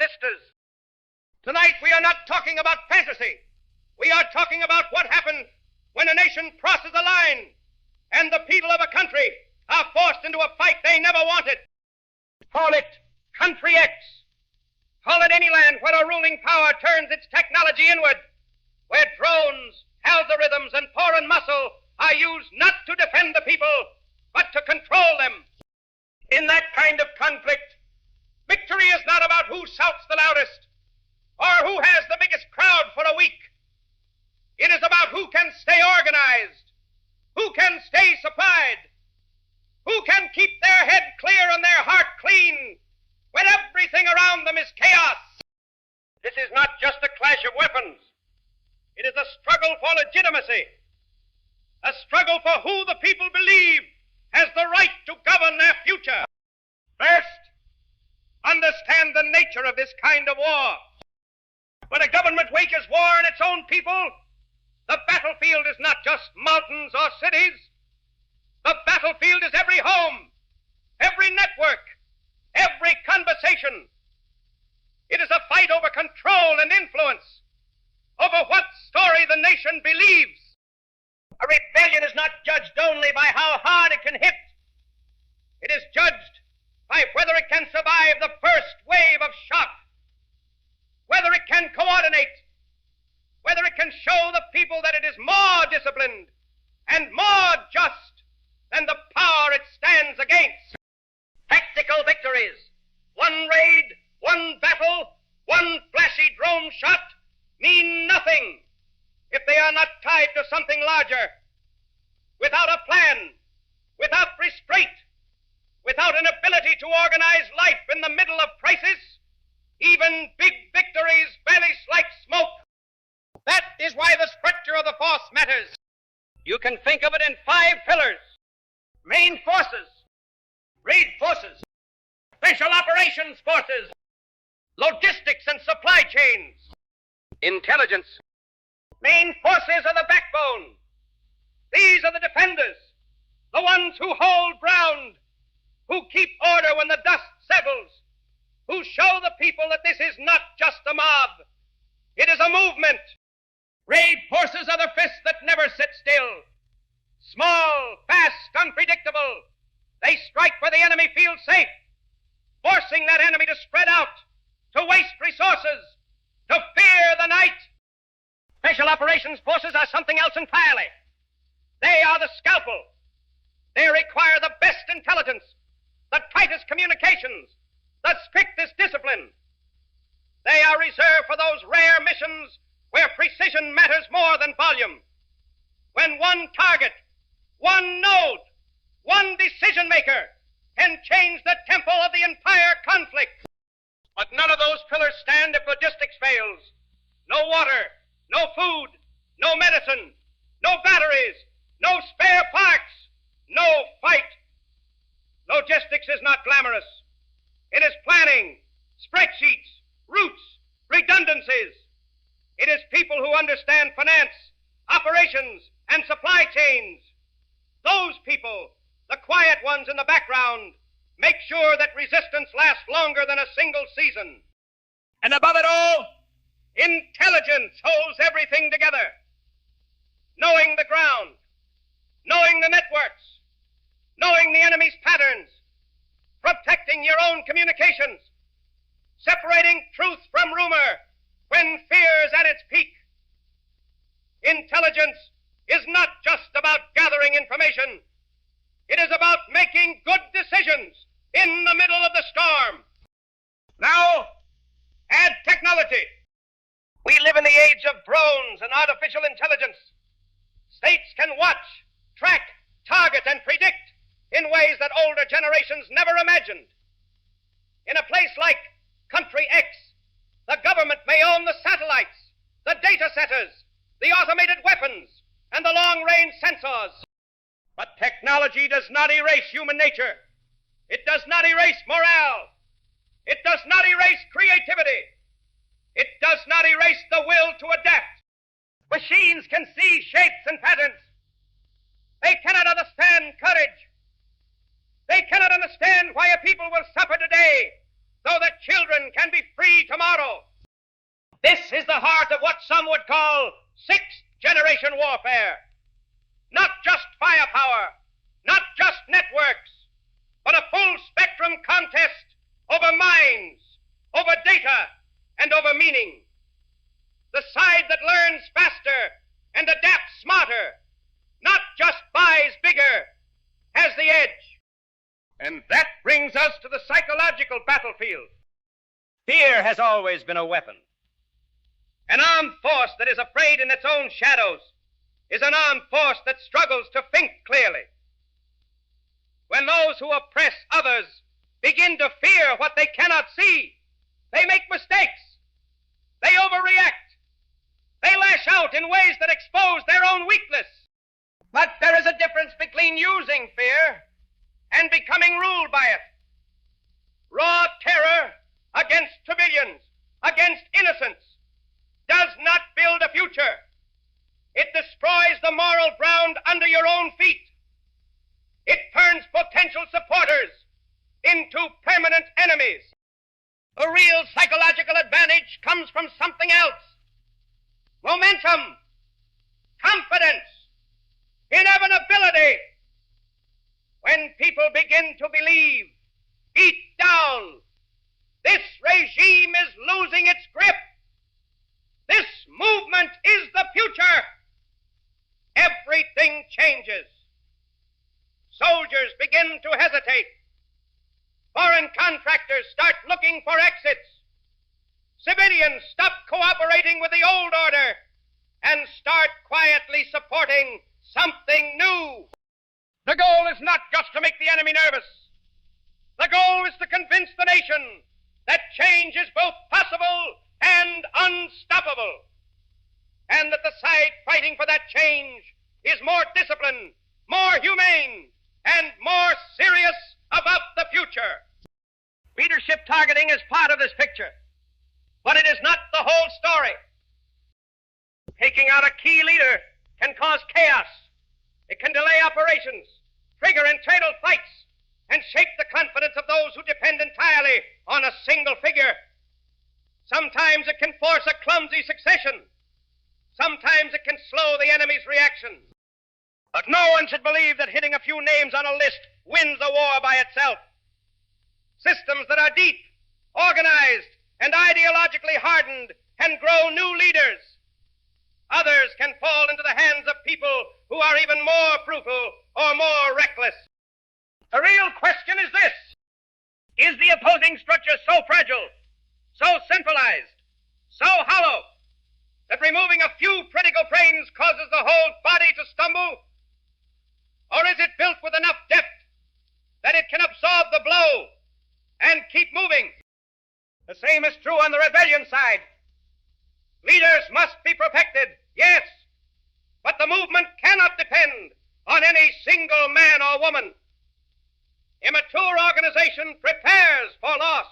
sisters. Tonight we are not talking about fantasy. We are talking about what happens when a nation crosses a line and the people of a country are forced into a fight they never wanted. Call it Country X. Call it any land where a ruling power turns its technology inward, where drones, algorithms, and foreign muscle are used not to defend the people, but to control them. In that kind of conflict, victory is not about who shouts the loudest or who has the biggest crowd for a week. It is about who can stay organized, who can stay supplied, who can keep their head clear and their heart clean when everything around them is chaos. This is not just a clash of weapons. It is a struggle for legitimacy, a struggle for who the people believe has the right to govern their future. First, understand the nature of this kind of war. When a government wages war on its own people, the battlefield is not just mountains or cities. The battlefield is every home, every network, every conversation. It is a fight over control and influence, over what story the nation believes. A rebellion is not judged only by how hard it can hit. It is judged by whether it can survive the first wave of shock, whether it can coordinate, whether it can show the people that it is more disciplined and more just than the power it stands against. Tactical victories, one raid, one battle, one flashy drone shot, mean nothing if they are not tied to something larger. Without a plan, without restraint, without an ability to organize life in the middle of crisis, even big victories vanish like smoke. That is why the structure of the force matters. You can think of it in 5 pillars. Main forces, raid forces, special operations forces, logistics and supply chains, intelligence. Main forces are the backbone. These are the defenders, the ones who hold ground, who keep order when the dust settles, who show the people that this is not just a mob. It is a movement. Raid forces are the fists that never sit still. Small, fast, unpredictable. They strike where the enemy feels safe, forcing that enemy to spread out, to waste resources, to fear the night. Special operations forces are something else entirely. They are the scalpel. They require the best intelligence, the tightest communications, the strictest discipline. They are reserved for those rare missions where precision matters more than volume. When one target, one node, one decision maker can change the tempo of the entire conflict. But none of those pillars stand if logistics fails. No water, no food, no medicine, no batteries, no spare parts, no fight. Logistics is not glamorous. It is planning, spreadsheets, routes, redundancies. It is people who understand finance, operations, and supply chains. Those people, the quiet ones in the background, make sure that resistance lasts longer than a single season. And above it all, intelligence holds everything together. Knowing the ground, knowing the networks, knowing the enemy's patterns, protecting your own communications, separating truth from rumor when fear is at its peak. Intelligence is not just about gathering information. It is about making good decisions in the middle of the storm. Now, add technology. We live in the age of drones and artificial intelligence. States can watch, track, target, and predict in ways that older generations never imagined. In a place like Country X, the government may own the satellites, the data centers, the automated weapons, and the long-range sensors. But technology does not erase human nature. It does not erase morale. It does not erase creativity. It does not erase the will to adapt. Machines can see shapes and patterns. They cannot understand courage. They cannot understand why a people will suffer today so that children can be free tomorrow. This is the heart of what some would call sixth-generation warfare. Not just firepower, not just networks, but a full-spectrum contest over minds, over data, and over meaning. The side that learns faster and adapts smarter, not just buys bigger, has the edge. And that brings us to the psychological battlefield. Fear has always been a weapon. An armed force that is afraid in its own shadows is an armed force that struggles to think clearly. When those who oppress others begin to fear what they cannot see, they make mistakes. They overreact. They lash out in ways that expose their own weakness. But there is a difference between using fear and becoming ruled by it. Raw terror against civilians, against innocents, does not build a future. It destroys the moral ground under your own feet. It turns potential supporters into permanent enemies. The real psychological advantage comes from something else. Momentum, confidence, inevitability. When people begin to believe, deep down, this regime is losing its grip. This movement is the future. Everything changes. Soldiers begin to hesitate. Foreign contractors start looking for exits. Civilians stop cooperating with the old order and start quietly supporting something new. The goal is not just to make the enemy nervous. The goal is to convince the nation that change is both possible and unstoppable, and that the side fighting for that change is more disciplined, more humane, and more serious about the future. Leadership targeting is part of this picture, but it is not the whole story. Taking out a key leader can cause chaos. It can delay operations, trigger internal fights, and shake the confidence of those who depend entirely on a single figure. Sometimes it can force a clumsy succession. Sometimes it can slow the enemy's reaction. But no one should believe that hitting a few names on a list wins a war by itself. Systems that are deep, organized, and ideologically hardened can grow new leaders. Others can fall into the hands of people who are even more brutal or more reckless. The real question is this: is the opposing structure so fragile, so centralized, so hollow, that removing a few critical brains causes the whole body to stumble? Or is it built with enough depth that it can absorb the blow and keep moving? The same is true on the rebellion side. Leaders must be perfected, yes, but the movement cannot depend on any single man or woman. Immature organization prepares for loss.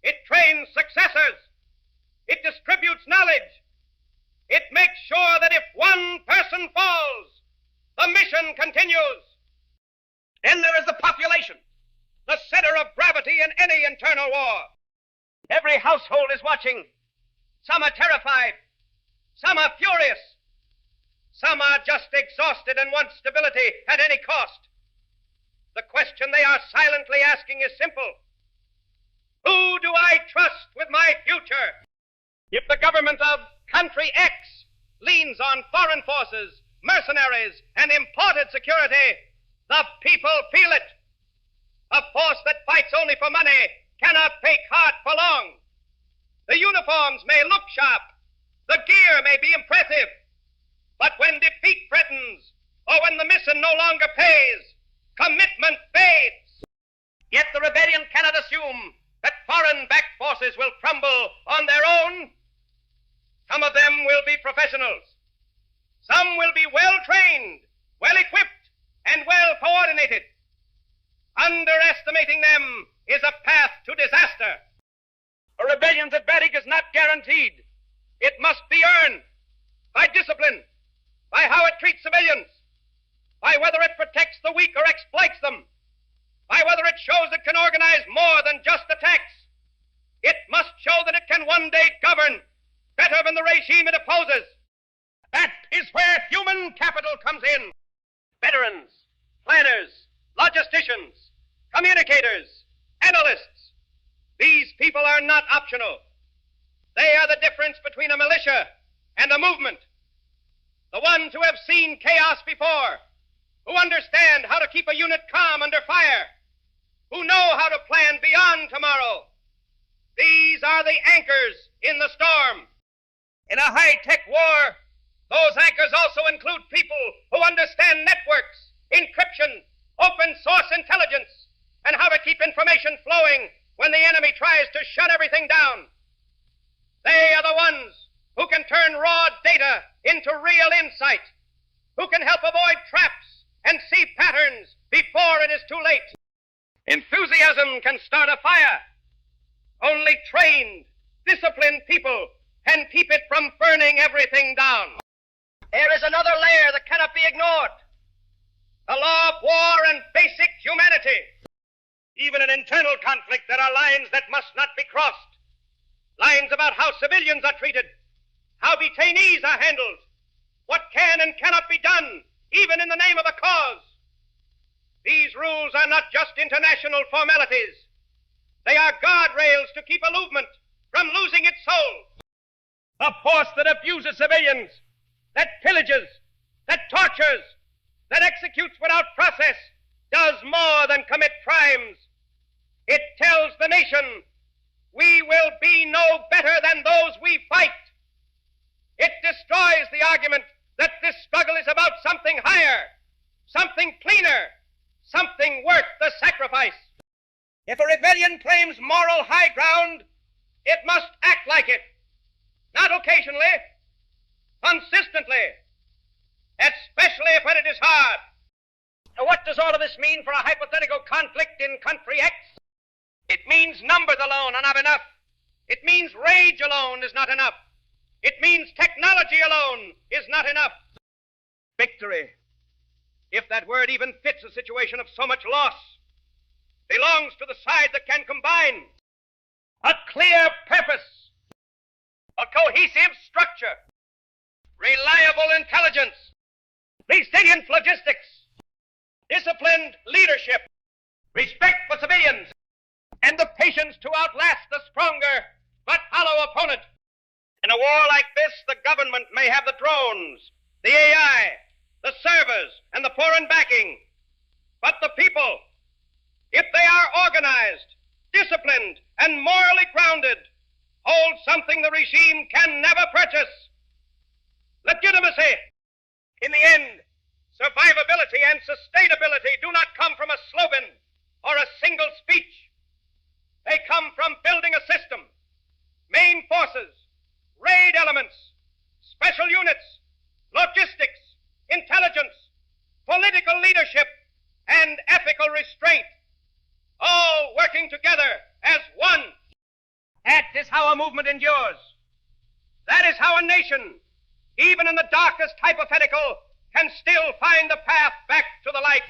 It trains successors. It distributes knowledge. It makes sure that if one person falls, the mission continues. Then there is the population, the center of gravity in any internal war. Every household is watching. Some are terrified. Some are furious. Some are just exhausted and want stability at any cost. The question they are silently asking is simple: who do I trust with my future? If the government of country X leans on foreign forces, mercenaries, and imported security, the people feel it. A force that fights only for money cannot take heart for long. The uniforms may look sharp, the gear may be impressive, but when defeat threatens, or when the mission no longer pays, commitment fades. Yet the rebellion cannot assume that foreign-backed forces will crumble on their own. Some of them will be professionals. Some will be well-trained, well-equipped, and well-coordinated. Underestimating them is a path to disaster. A rebellion's advantage is not guaranteed. It must be earned by discipline, by how it treats civilians, by whether it protects the weak or exploits them, by whether it shows it can organize more than just attacks, It must show that it can one day govern better than the regime it opposes. That is where human capital comes in. Veterans, planners, logisticians, communicators, analysts. These people are not optional. They are the difference between a militia and a movement. The ones who have seen chaos before, who understand how to keep a unit calm under fire, who know how to plan beyond tomorrow. These are the anchors in the storm. In a high-tech war, those anchors also include people who understand networks, encryption, open-source intelligence, and how to keep information flowing when the enemy tries to shut everything down. They are the ones who can turn raw data into real insight, who can help avoid traps and see patterns before it is too late. Enthusiasm can start a fire. Only trained, disciplined people can keep it from burning everything down. There is another layer that cannot be ignored. The law of war and basic humanity. Even in internal conflict, there are lines that must not be crossed. Lines about how civilians are treated, how detainees are handled, what can and cannot be done, even in the name of a cause. These rules are not just international formalities. They are guardrails to keep a movement from losing its soul. A force that abuses civilians, that pillages, that tortures, that executes without process, does more than commit crimes. It tells the nation, we will be no better than those we fight. It destroys the argument that this struggle is about something higher, something cleaner, something worth the sacrifice. If a rebellion claims moral high ground, it must act like it. Not occasionally, consistently, especially when it is hard. Now, what does all of this mean for a hypothetical conflict in country X? It means numbers alone are not enough. It means rage alone is not enough. It means technology alone is not enough. Victory, if that word even fits a situation of so much loss, belongs to the side that can combine a clear purpose, a cohesive structure, reliable intelligence, resilient logistics, disciplined leadership, respect for civilians, and the patience to outlast the stronger but hollow opponent. In a war like this, the government may have the drones, the AI, the servers, and the foreign backing. But the people, if they are organized, disciplined, and morally grounded, hold something the regime can never purchase: legitimacy. In the end, survivability and sustainability do not come from a slogan or a single speech. They come from building a system, main forces, raid elements, special units, logistics, intelligence, political leadership, and ethical restraint, all working together as one. That is how a movement endures. That is how a nation, even in the darkest hypothetical, can still find the path back to the light.